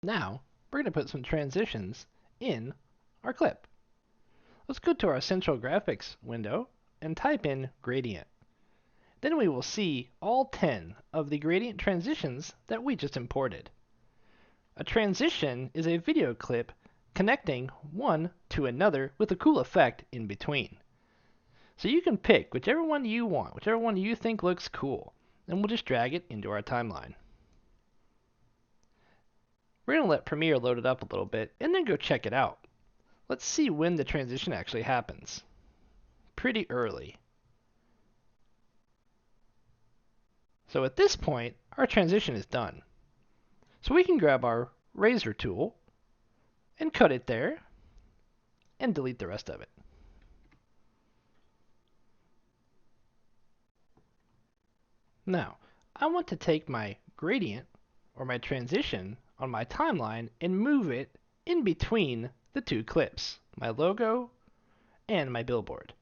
Now, we're going to put some transitions in our clip. Let's go to our Central Graphics window and type in gradient. Then we will see all 10 of the gradient transitions that we just imported. A transition is a video clip connecting one to another with a cool effect in between. So you can pick whichever one you want, whichever one you think looks cool, and we'll just drag it into our timeline. We're going to let Premiere load it up a little bit and then go check it out. Let's see when the transition actually happens. Pretty early. So at this point, our transition is done. So we can grab our razor tool and cut it there and delete the rest of it. Now, I want to take my gradient or my transition on my timeline and move it in between the two clips, my logo and my billboard.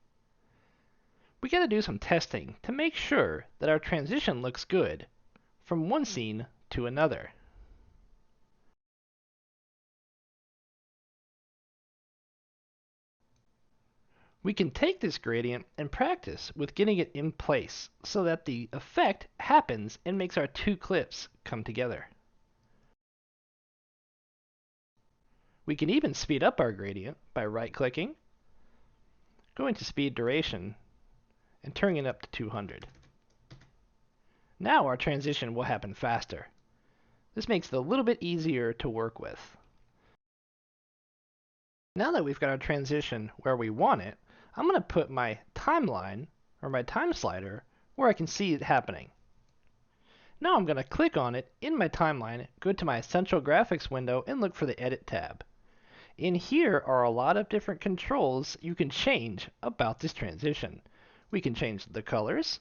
We got to do some testing to make sure that our transition looks good from one scene to another. We can take this gradient and practice with getting it in place so that the effect happens and makes our two clips come together. We can even speed up our gradient by right-clicking, going to speed duration, and turning it up to 200. Now our transition will happen faster. This makes it a little bit easier to work with. Now that we've got our transition where we want it, I'm going to put my timeline, or my time slider, where I can see it happening. Now I'm going to click on it in my timeline, go to my Central Graphics window, and look for the Edit tab. In here are a lot of different controls you can change about this transition. We can change the colors,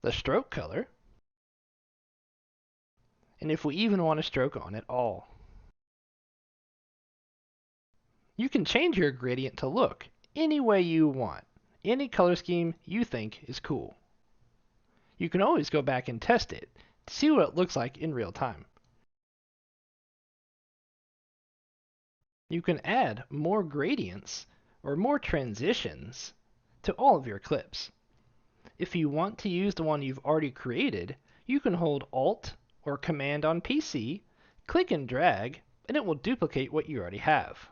the stroke color, and if we even want a stroke on it all. You can change your gradient to look any way you want, any color scheme you think is cool. You can always go back and test it to see what it looks like in real time. You can add more gradients or more transitions to all of your clips. If you want to use the one you've already created, you can hold Alt or Command on PC, click and drag, and it will duplicate what you already have.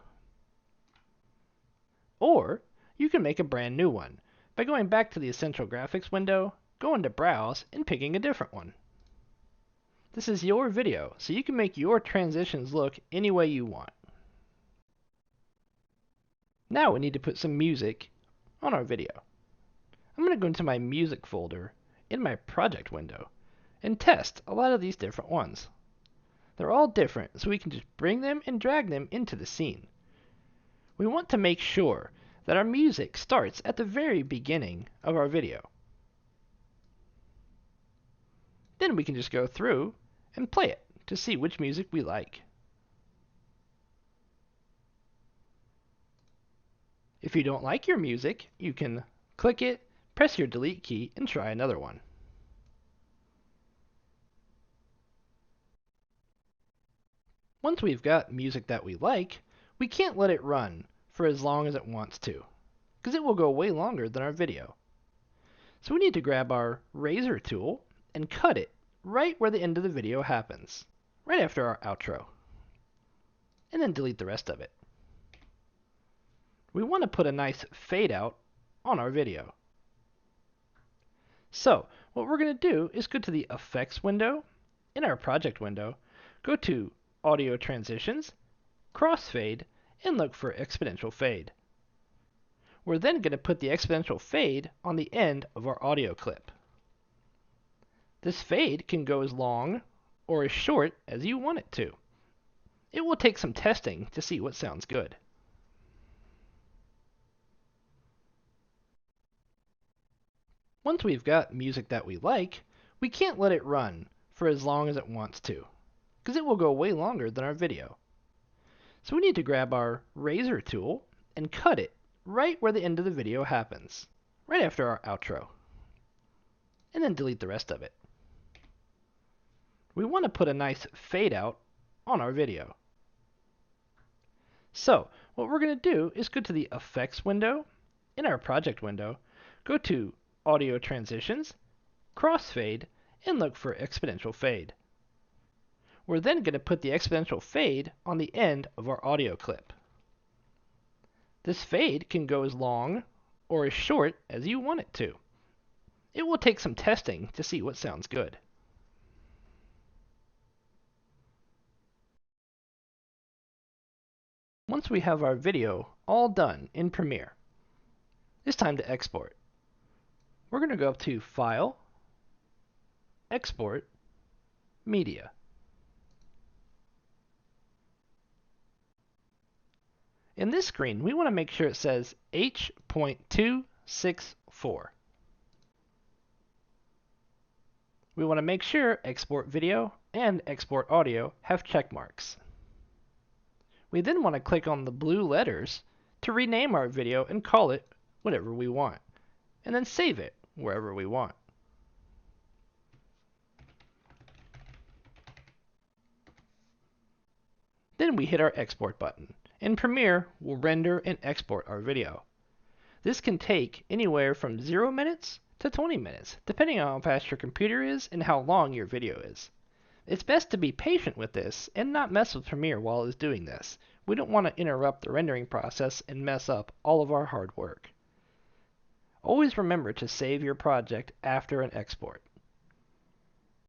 Or you can make a brand new one by going back to the Essential Graphics window, going to Browse, and picking a different one. This is your video, so you can make your transitions look any way you want. Now we need to put some music on our video. I'm going to go into my music folder in my project window and test a lot of these different ones. They're all different, so we can just bring them and drag them into the scene. We want to make sure that our music starts at the very beginning of our video. Then we can just go through and play it to see which music we like. If you don't like your music, you can click it, press your delete key, and try another one. Once we've got music that we like, we can't let it run for as long as it wants to, because it will go way longer than our video. So we need to grab our razor tool and cut it right where the end of the video happens, right after our outro, and then delete the rest of it. We want to put a nice fade out on our video. So what we're going to do is go to the Effects window, in our Project window, go to Audio Transitions, Crossfade, and look for Exponential Fade. We're then going to put the exponential fade on the end of our audio clip. This fade can go as long or as short as you want it to. It will take some testing to see what sounds good. Once we've got music that we like, we can't let it run for as long as it wants to, because it will go way longer than our video. So we need to grab our razor tool and cut it right where the end of the video happens, right after our outro. and then delete the rest of it. We want to put a nice fade out on our video. So what we're going to do is go to the Effects window, in our Project window, go to Audio Transitions, Crossfade, and look for Exponential Fade. We're then going to put the exponential fade on the end of our audio clip. This fade can go as long or as short as you want it to. It will take some testing to see what sounds good. Once we have our video all done in Premiere, it's time to export. We're going to go up to File, Export, Media. In this screen, we want to make sure it says H.264. We want to make sure Export Video and Export Audio have check marks. We then want to click on the blue letters to rename our video and call it whatever we want, and then save it wherever we want. Then we hit our Export button, and Premiere will render and export our video. This can take anywhere from 0 minutes to 20 minutes, depending on how fast your computer is and how long your video is. It's best to be patient with this and not mess with Premiere while it's doing this. We don't want to interrupt the rendering process and mess up all of our hard work. Always remember to save your project after an export.